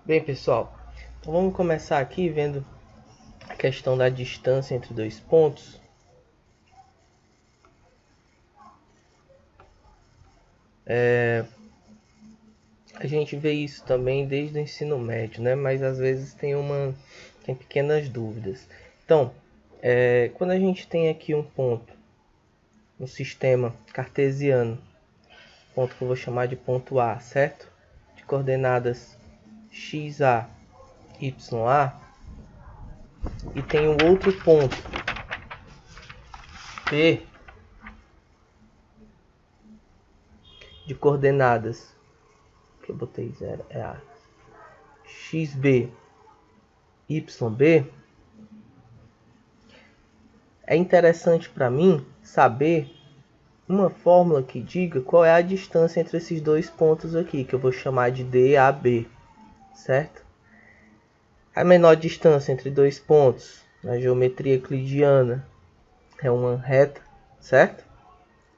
Bem, pessoal, então vamos começar aqui vendo a questão da distância entre dois pontos. A gente vê isso também desde o ensino médio, né? Mas às vezes tem pequenas dúvidas. Então, quando a gente tem aqui um ponto no sistema cartesiano, ponto que eu vou chamar de ponto A, certo? De coordenadas xa, ya, e tem um outro ponto P de coordenadas que eu botei 0 é a xb, yb. É interessante para mim saber uma fórmula que diga qual é a distância entre esses dois pontos aqui, que eu vou chamar de DAB, certo? A menor distância entre dois pontos na geometria euclidiana é uma reta, certo?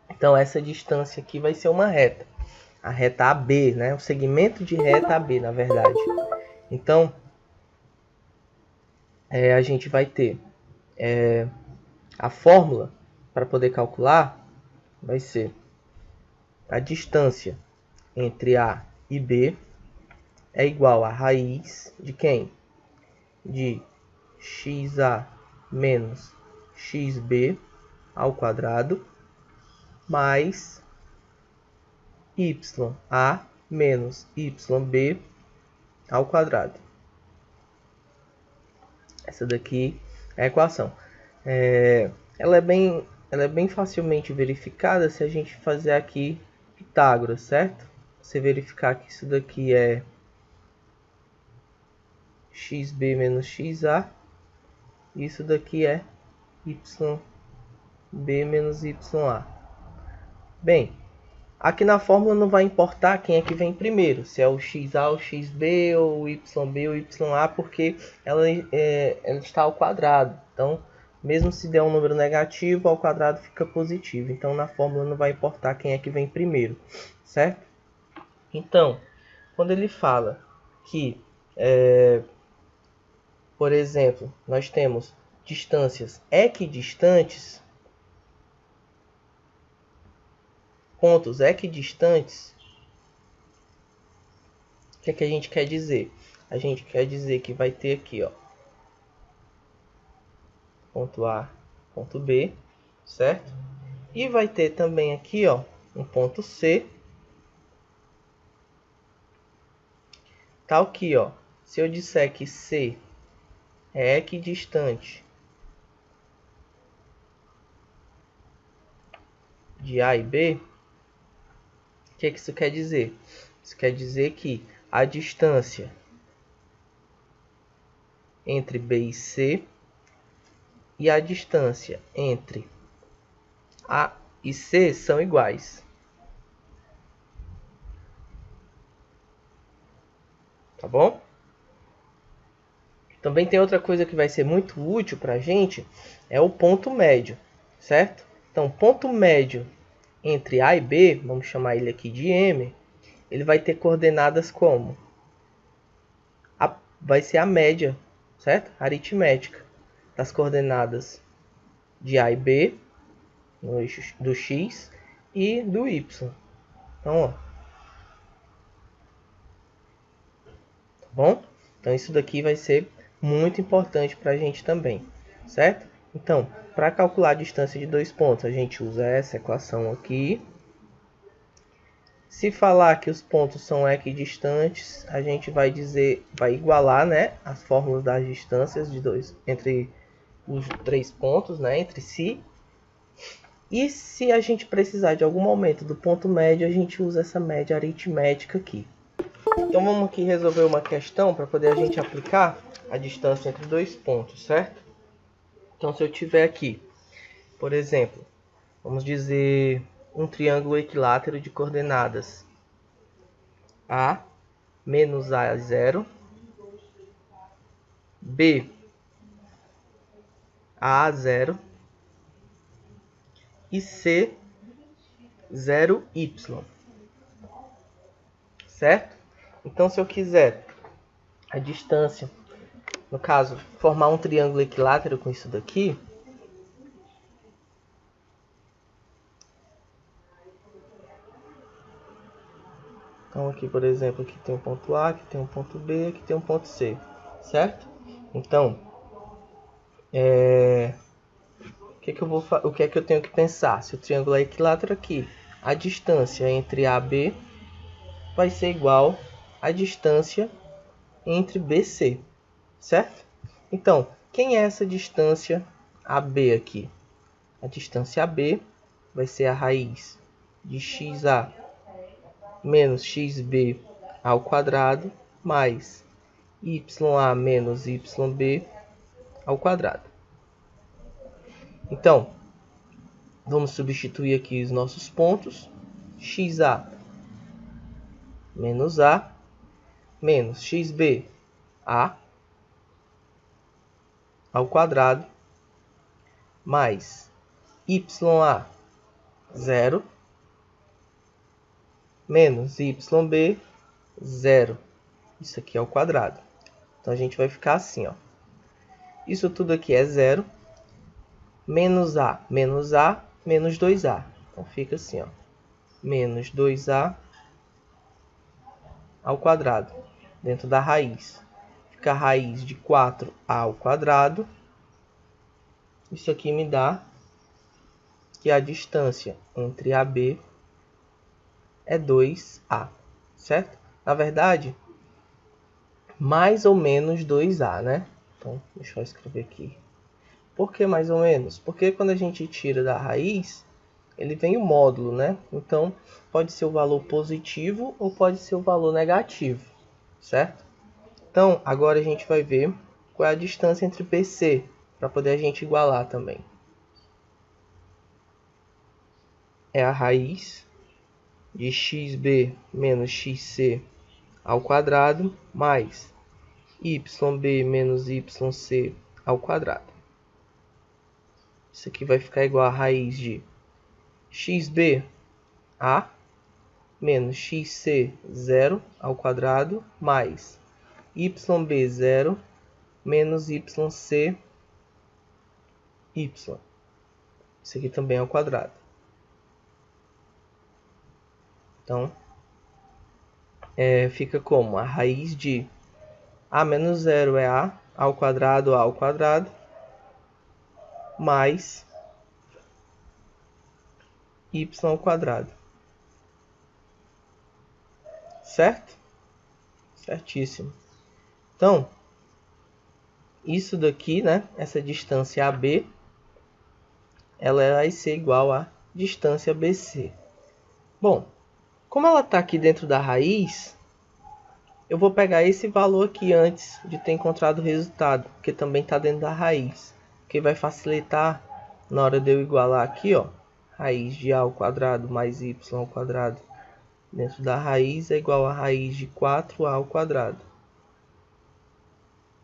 Então essa distância aqui vai ser uma reta, a reta AB, né? O segmento de reta AB, na verdade. Então a gente vai ter a fórmula para poder calcular vai ser a distância entre A e B é igual a raiz de quem? De xa menos xb ao quadrado mais ya menos yb ao quadrado. Essa daqui é a equação. Ela é bem facilmente verificada se a gente fazer aqui Pitágoras, certo? Você verificar que isso daqui é xb menos xa, isso daqui é yb menos ya. Bem, aqui na fórmula não vai importar quem é que vem primeiro, se é o xa, o xb, ou o yb, ou ya, porque ela está ao quadrado. Então, mesmo se der um número negativo, ao quadrado fica positivo. Então, na fórmula não vai importar quem é que vem primeiro, certo? Então, quando ele fala que, por exemplo, nós temos distâncias equidistantes, pontos equidistantes, o que é que a gente quer dizer? A gente quer dizer que vai ter aqui, ó, ponto A, ponto B, certo? E vai ter também aqui, ó, um ponto C. Tá aqui, ó. Se eu disser que C é equidistante de A e B, o que é que isso quer dizer? Isso quer dizer que a distância entre B e C e a distância entre A e C são iguais. Tá bom? Também tem outra coisa que vai ser muito útil para a gente, é o ponto médio, certo? Então, ponto médio entre A e B, vamos chamar ele aqui de M, ele vai ter coordenadas como? Vai ser a média, certo? Aritmética das coordenadas de A e B, no eixo do X e do Y. Então, ó, tá bom? Então, isso daqui vai ser muito importante para a gente também, certo? Então, para calcular a distância de dois pontos, a gente usa essa equação aqui. Se falar que os pontos são equidistantes, a gente vai igualar, né, as fórmulas das distâncias entre os três pontos, né, entre si. E se a gente precisar de algum aumento do ponto médio, a gente usa essa média aritmética aqui. Então vamos aqui resolver uma questão para poder a gente aplicar a distância entre dois pontos, certo? Então se eu tiver aqui, por exemplo, vamos dizer um triângulo equilátero de coordenadas A menos A0, B A0 e C 0y, certo? Então se eu quiser a distância. No caso, formar um triângulo equilátero com isso daqui. Então aqui, por exemplo, aqui tem um ponto A, aqui tem um ponto B, aqui tem um ponto C, certo? Então, o que é que eu tenho que pensar? Se o triângulo é equilátero aqui, a distância entre A e B vai ser igual à distância entre B e C, certo? Então, quem é essa distância AB aqui? A distância AB vai ser a raiz de XA menos XB ao quadrado mais YA menos YB ao quadrado. Então, vamos substituir aqui os nossos pontos. XA menos A menos XB A ao quadrado mais YA 0 menos YB 0. Isso aqui é ao quadrado. Então a gente vai ficar assim, ó. Isso tudo aqui é 0. Menos A, menos 2A. Então fica assim, ó. Menos 2A ao quadrado. Dentro da raiz. Fica a raiz de 4A ao quadrado. Isso aqui me dá que a distância entre AB é 2A, certo? Na verdade, mais ou menos 2A, né? Então, deixa eu escrever aqui. Por que mais ou menos? Porque quando a gente tira da raiz, ele vem o módulo, né? Então, pode ser o valor positivo ou pode ser o valor negativo, certo? Então, agora a gente vai ver qual é a distância entre B e C, para poder a gente igualar também. É a raiz de xb menos xc ao quadrado mais yb menos yc ao quadrado. Isso aqui vai ficar igual a raiz de xb a menos xc 0 ao quadrado mais yb 0 menos yc y. Isso aqui também é ao quadrado. Então, fica como? A raiz de a menos 0 é a ao quadrado mais y ao quadrado. Certo? Certíssimo. Então, isso daqui, né? Essa distância AB, ela vai ser igual à distância BC. Bom, como ela está aqui dentro da raiz, eu vou pegar esse valor aqui antes de ter encontrado o resultado, porque também está dentro da raiz, que vai facilitar na hora de eu igualar aqui, ó, raiz de a ao quadrado mais y ao quadrado dentro da raiz é igual a raiz de 4a ao quadrado.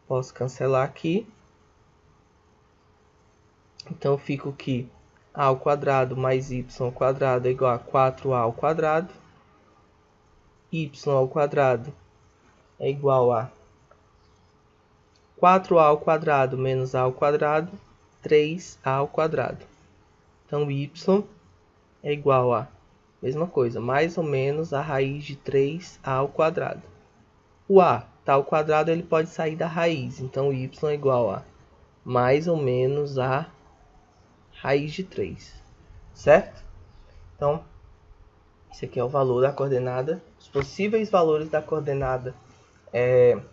Posso cancelar aqui. Então fico que a ao quadrado mais y ao quadrado é igual a 4a ao quadrado. Y ao quadrado é igual a 4a ao quadrado menos a ao quadrado, 3a ao quadrado. Então y é igual a, mesma coisa, mais ou menos a raiz de 3a ao quadrado. O a está ao quadrado, ele pode sair da raiz. Então y é igual a mais ou menos a raiz de 3. Certo? Então, esse aqui é o valor da coordenada, os possíveis valores da coordenada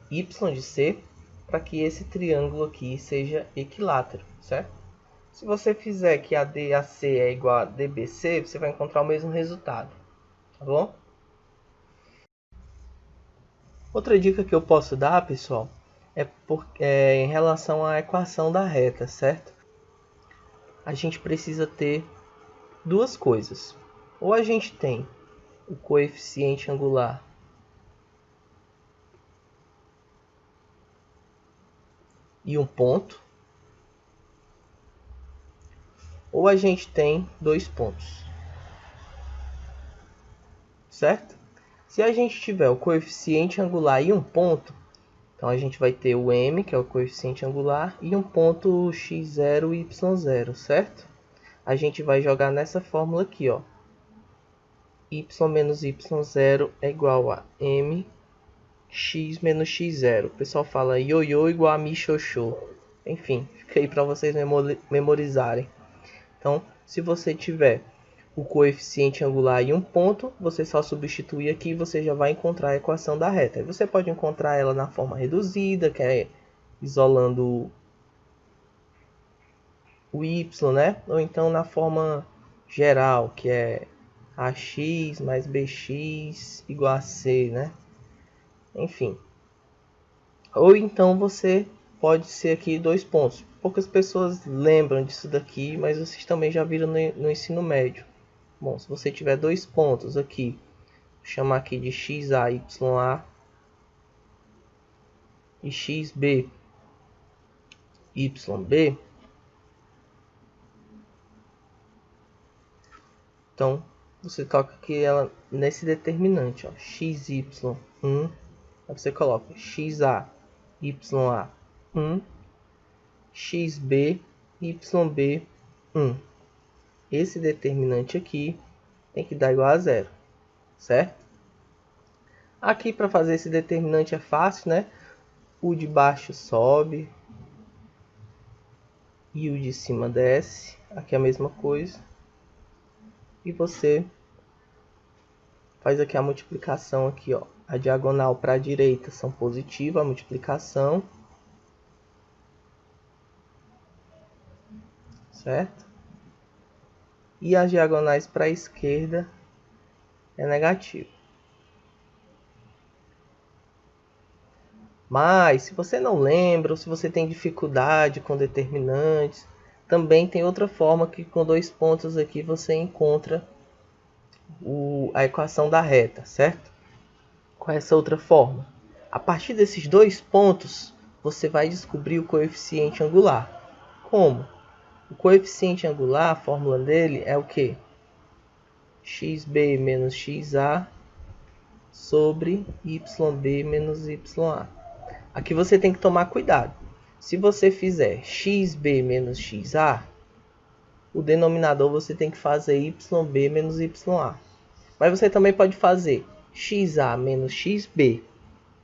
y de C, para que esse triângulo aqui seja equilátero, certo? Se você fizer que a DAC é igual a DBC, você vai encontrar o mesmo resultado, tá bom? Outra dica que eu posso dar, pessoal, é em relação à equação da reta, certo? A gente precisa ter duas coisas. Ou a gente tem o coeficiente angular e um ponto, ou a gente tem dois pontos, certo? Se a gente tiver o coeficiente angular e um ponto, Então a gente vai ter o m, que é o coeficiente angular, e um ponto x0 e y0, certo? A gente vai jogar nessa fórmula aqui, ó. Y menos y0 é igual a m x menos x0. O pessoal fala ioiô igual a mi xoxô. Enfim, fica aí para vocês memorizarem. Então, se você tiver o coeficiente angular e um ponto, você só substitui aqui e você já vai encontrar a equação da reta. Aí você pode encontrar ela na forma reduzida, que é isolando o y, né? Ou então na forma geral, que é ax mais bx igual a c, né? Enfim. Ou então você pode ser aqui 2 pontos. Poucas pessoas lembram disso daqui, mas vocês também já viram no ensino médio. Bom, se você tiver 2 pontos aqui, vou chamar aqui de xa, ya e xb, yb. Então, você toca aqui ela nesse determinante, ó, xy1. Aí você coloca xa, ya1, xb, yb1. Esse determinante aqui tem que dar igual a zero, certo? Aqui para fazer esse determinante é fácil, né? O de baixo sobe e o de cima desce. Aqui é a mesma coisa. E você faz aqui a multiplicação aqui, ó. A diagonal para a direita são positivas, a multiplicação. Certo? E as diagonais para a esquerda é negativo. Mas, se você não lembra, ou se você tem dificuldade com determinantes, também tem outra forma que com 2 pontos aqui você encontra a equação da reta, certo? Qual é essa outra forma? A partir desses 2 pontos, você vai descobrir o coeficiente angular. Como? O coeficiente angular, a fórmula dele é o quê? xb menos xa sobre yb menos ya. Aqui você tem que tomar cuidado. Se você fizer xb menos xa, o denominador você tem que fazer yb menos ya. Mas você também pode fazer xa menos xb.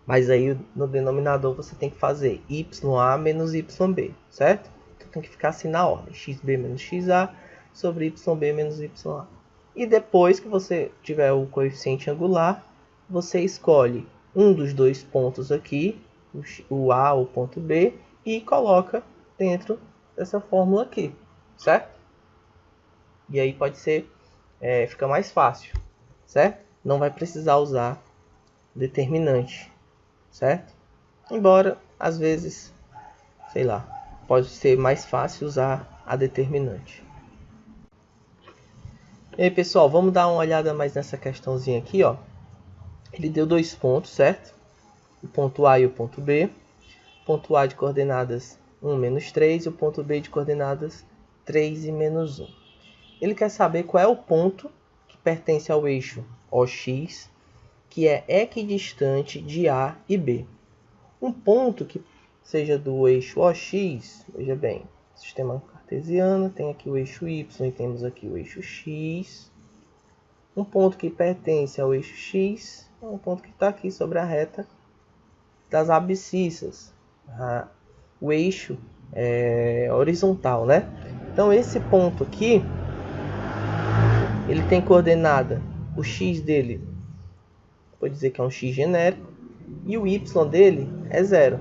Mas aí no denominador você tem que fazer ya menos yb, certo? Então tem que ficar assim na ordem. xb menos xa sobre yb menos ya. E depois que você tiver o coeficiente angular, você escolhe um dos 2 pontos aqui, o A ou o ponto B, e coloca dentro dessa fórmula aqui, certo? E aí pode ser, fica mais fácil, certo? Não vai precisar usar determinante, certo? Embora, às vezes, sei lá, pode ser mais fácil usar a determinante. E aí, pessoal, vamos dar uma olhada mais nessa questãozinha aqui, ó. Ele deu 2 pontos, certo? O ponto A e o ponto B. O ponto A de coordenadas 1, menos 3 e o ponto B de coordenadas 3 e menos 1. Ele quer saber qual é o ponto que pertence ao eixo OX, que é equidistante de A e B. Um ponto que seja do eixo OX, veja bem, sistema cartesiano, tem aqui o eixo Y e temos aqui o eixo X. Um ponto que pertence ao eixo X é um ponto que está aqui sobre a reta das abscissas. O eixo é horizontal, né? Então esse ponto aqui, ele tem coordenada, o x dele, vou dizer que é um x genérico, e o y dele é 0.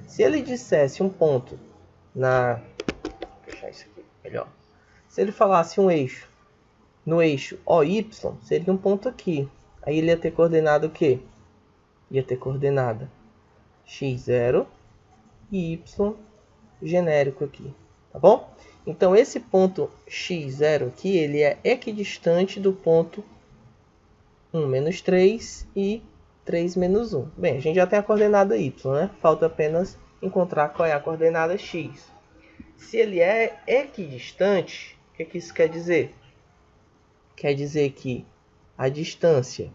Se ele dissesse um ponto vou fechar isso aqui melhor. Se ele falasse um eixo no eixo OY, seria um ponto aqui. Aí ele ia ter coordenada o quê? Ia ter coordenada x0 e y genérico aqui, tá bom? Então esse ponto x0 aqui, ele é equidistante do ponto 1 menos 3 e 3 menos 1. Bem, a gente já tem a coordenada y, né? Falta apenas encontrar qual é a coordenada x. Se ele é equidistante, o que isso quer dizer? Quer dizer que a distância,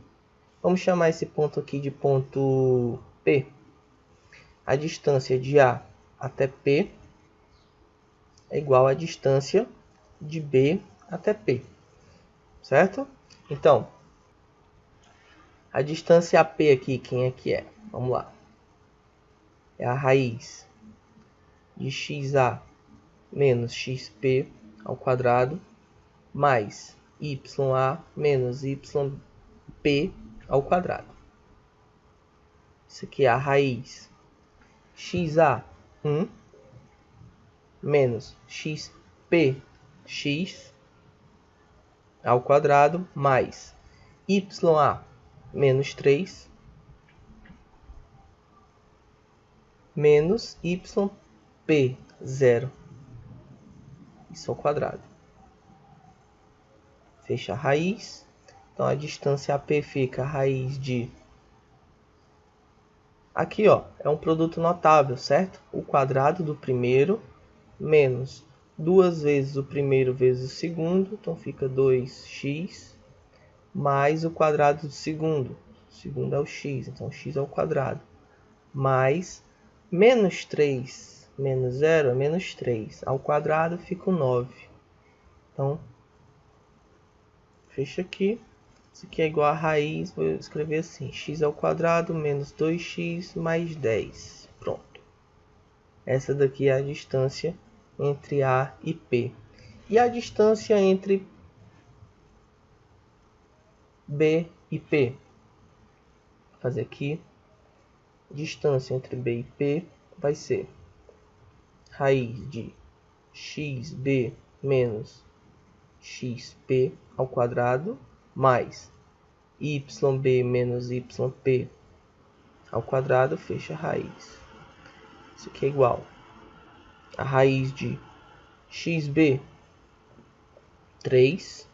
vamos chamar esse ponto aqui de ponto P. a distância de A até P é igual à distância de B até P, certo? Então, a distância AP aqui, quem é que é? Vamos lá. É a raiz de XA menos XP ao quadrado mais YA menos YP ao quadrado. Isso aqui é a raiz XA 1 menos XPX ao quadrado mais YA menos 3 menos YP 0, isso ao quadrado. Fecha a raiz. Então a distância AP fica a raiz de... Aqui, ó, é um produto notável, certo? O quadrado do primeiro menos 2 vezes o primeiro vezes o segundo. Então fica 2x mais o quadrado do segundo. O segundo é o x, então x ao quadrado. Mais menos 3 menos 0 é menos 3. Ao quadrado fica 9. Então, fecha aqui. Isso aqui é igual a raiz, vou escrever assim, x ao quadrado menos 2x mais 10. Pronto. Essa daqui é a distância entre A e P. E a distância entre B e P? Vou fazer aqui. Distância entre B e P vai ser raiz de xb menos xp ao quadrado mais yb menos yp ao quadrado, fecha a raiz. Isso aqui é igual a raiz de xb 3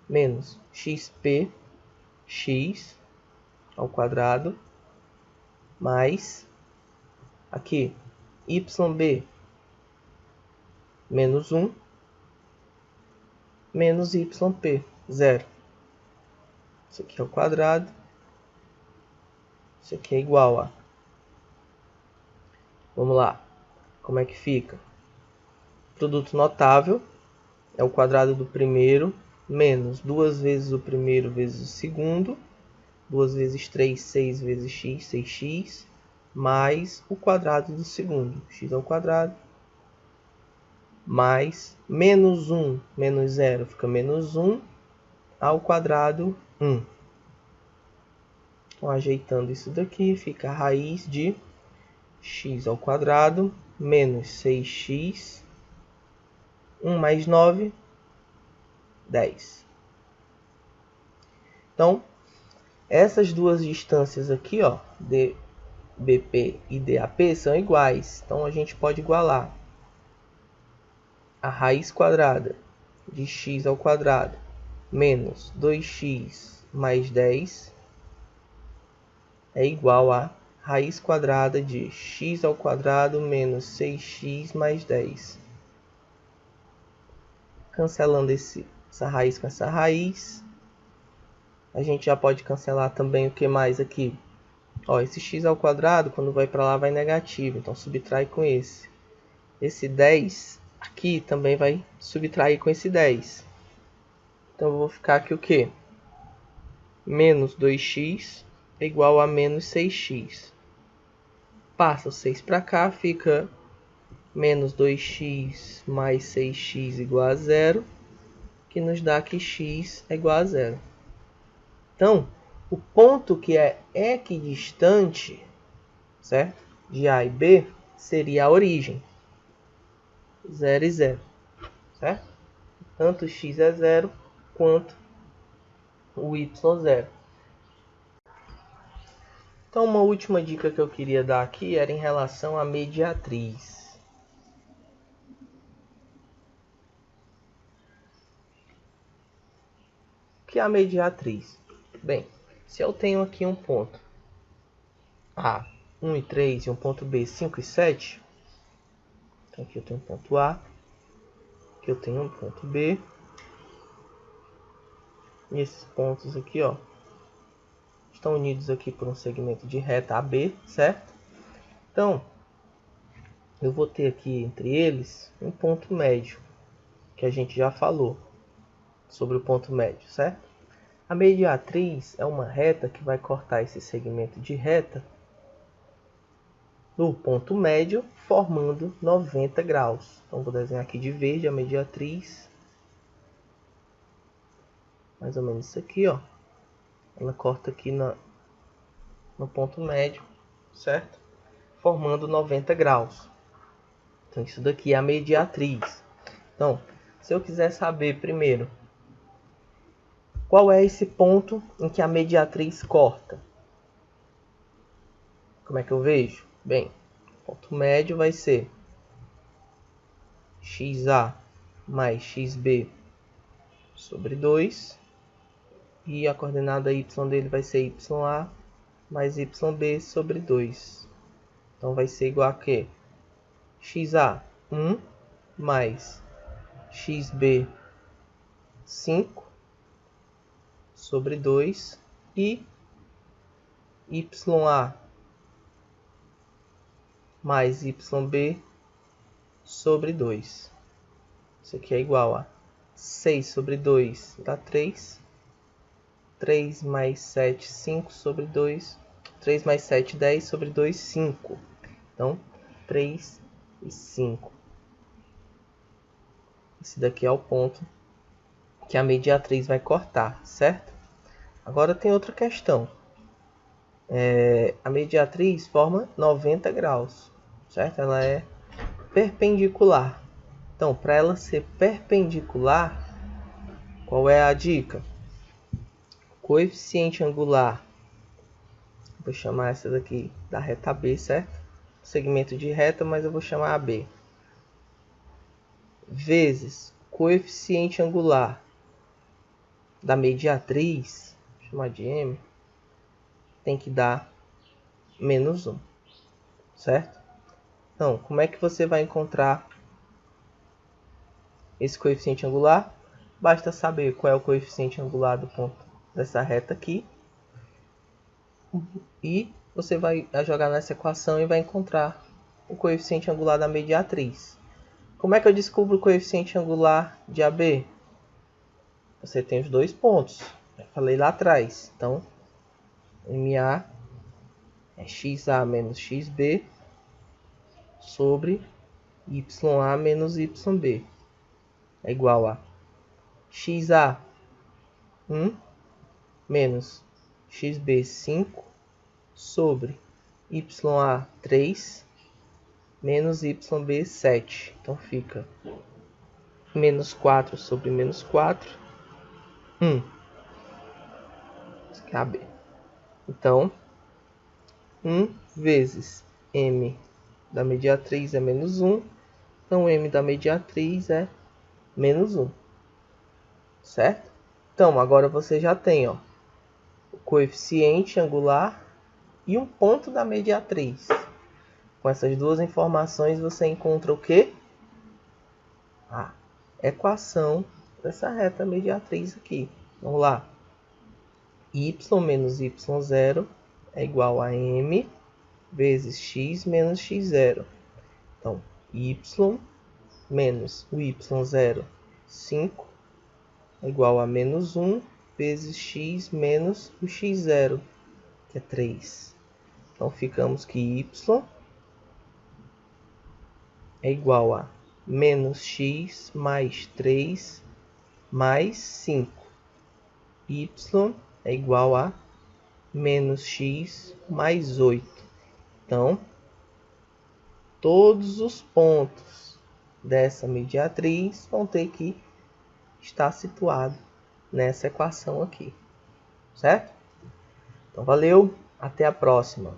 menos xp x ao quadrado mais aqui yb menos 1 menos yp 0. Isso aqui é o quadrado. Isso aqui é igual a... Vamos lá. Como é que fica? Produto notável é o quadrado do primeiro menos 2 vezes o primeiro vezes o segundo. 2 vezes 3, 6 vezes x, 6x. Mais o quadrado do segundo. X ao quadrado. Mais menos 1 menos 0 fica menos 1 ao quadrado 1. Então, ajeitando isso daqui, fica a raiz de x ao quadrado menos 6x, 1 mais 9, 10. Então, essas duas distâncias aqui, ó, DBP e DAP, são iguais. Então, a gente pode igualar a raiz quadrada de x ao quadrado menos 2x mais 10 é igual a raiz quadrada de x ao quadrado menos 6x mais 10. Cancelando essa raiz com essa raiz, a gente já pode cancelar também o que mais aqui? Ó, esse x ao quadrado, quando vai para lá, vai negativo. Então, subtrai com esse. Esse 10 aqui também vai subtrair com esse 10. Então, eu vou ficar aqui o quê? Menos 2x é igual a menos 6x. Passa o 6 para cá, fica menos 2x mais 6x igual a 0, que nos dá que x é igual a 0. Então, o ponto que é equidistante, certo? De A e B, seria a origem. 0 e 0, certo? Tanto x é 0, quanto o y 0. Então, uma última dica que eu queria dar aqui era em relação à mediatriz. O que é a mediatriz? Bem, se eu tenho aqui um ponto A, 1 e 3, e um ponto B, 5 e 7, então aqui eu tenho um ponto A, aqui eu tenho um ponto B, e esses pontos aqui, ó, estão unidos aqui por um segmento de reta AB, certo? Então, eu vou ter aqui entre eles um ponto médio, que a gente já falou sobre o ponto médio, certo? A mediatriz é uma reta que vai cortar esse segmento de reta no ponto médio, formando 90 graus. Então, vou desenhar aqui de verde a mediatriz. Mais ou menos isso aqui, ó. Ela corta aqui no ponto médio, certo? Formando 90 graus. Então, isso daqui é a mediatriz. Então, se eu quiser saber primeiro qual é esse ponto em que a mediatriz corta, como é que eu vejo? Bem, o ponto médio vai ser XA mais XB sobre 2. E a coordenada y dele vai ser YA mais YB sobre 2. Então vai ser igual a quê? XA 1 mais XB 5 sobre 2 e YA mais YB sobre 2. Isso aqui é igual a 6 sobre 2 dá 3. 3 mais 7, 5 sobre 2. 3 mais 7, 10 sobre 2, 5. Então, 3 e 5. Esse daqui é o ponto que a mediatriz vai cortar, certo? Agora tem outra questão. A mediatriz forma 90 graus, certo? Ela é perpendicular. Então, para ela ser perpendicular, qual é a dica? Coeficiente angular, vou chamar essa daqui da reta B, certo? Segmento de reta, mas eu vou chamar AB. Vezes coeficiente angular da mediatriz, vou chamar de M, tem que dar menos 1, certo? Então, como é que você vai encontrar esse coeficiente angular? Basta saber qual é o coeficiente angular do ponto dessa reta aqui. E você vai jogar nessa equação e vai encontrar o coeficiente angular da mediatriz. Como é que eu descubro o coeficiente angular de AB? Você tem os dois pontos. Eu falei lá atrás. Então, MA é XA menos XB sobre YA menos YB. É igual a XA 1 menos XB 5 sobre YA 3 menos YB 7. Então fica menos 4 sobre menos 4. 1. Isso aqui é AB. Então, 1 vezes M da mediatriz é menos 1. Então, M da mediatriz é menos 1. Certo? Então, agora você já tem, ó, o coeficiente angular e um ponto da mediatriz. Com essas duas informações, você encontra o quê? A equação dessa reta mediatriz aqui. Vamos lá. Y menos Y0 é igual a M vezes X menos X0. Então, Y menos o Y0, 5, é igual a menos 1 vezes X menos o X0, que é 3. Então, ficamos que Y é igual a menos X mais 3 mais 5. Y é igual a menos X mais 8. Então, todos os pontos dessa mediatriz vão ter que estar situados nessa equação aqui. Certo? Então, valeu. Até a próxima.